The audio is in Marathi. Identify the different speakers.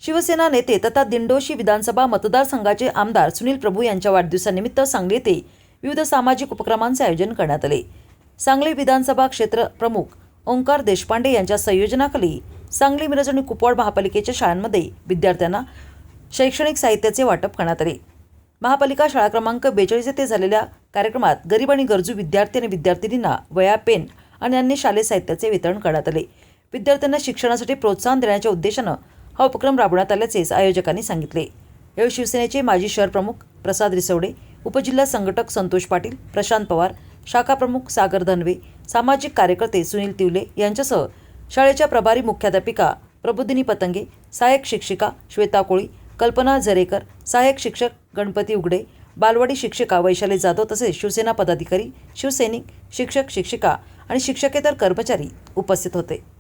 Speaker 1: शिवसेना नेते तथा दिंडोशी विधानसभा मतदारसंघाचे आमदार सुनील प्रभू यांच्या वाढदिवसानिमित्त सांगली येथे विविध सामाजिक उपक्रमांचे आयोजन करण्यात आले। सांगली विधानसभा क्षेत्र प्रमुख ओंकार देशपांडे यांच्या संयोजनाखाली सांगली, मिरज आणि कुपवाड महापालिकेच्या शाळांमध्ये विद्यार्थ्यांना शैक्षणिक साहित्याचे वाटप करण्यात आले। महापालिका शाळा क्रमांक 42 येथे झालेल्या कार्यक्रमात गरीब आणि गरजू विद्यार्थी आणि विद्यार्थिनींना वह्या, पेन आणि अन्य शालेय साहित्याचे वितरण करण्यात आले। विद्यार्थ्यांना शिक्षणासाठी प्रोत्साहन देण्याच्या उद्देशाने हा उपक्रम राबवण्यात आल्याचे आयोजकांनी सांगितले। यावेळी शिवसेनेचे माजी शहर प्रमुख प्रसाद रिसवडे, उपजिल्हा संघटक संतोष पाटील, प्रशांत पवार, शाखा प्रमुख सागर धनवे, सामाजिक कार्यकर्ते सुनील तिवले यांच्यासह शाळेच्या प्रभारी मुख्याध्यापिका प्रबोधिनी पतंगे, सहाय्यक शिक्षिका श्वेता कोळी, कल्पना झरेकर, सहाय्यक शिक्षक गणपती उघडे, बालवाडी शिक्षिका वैशाली जाधव तसेच शिवसेना पदाधिकारी, शिवसैनिक, शिक्षक, शिक्षिका आणि शिक्षकेतर कर्मचारी उपस्थित होते।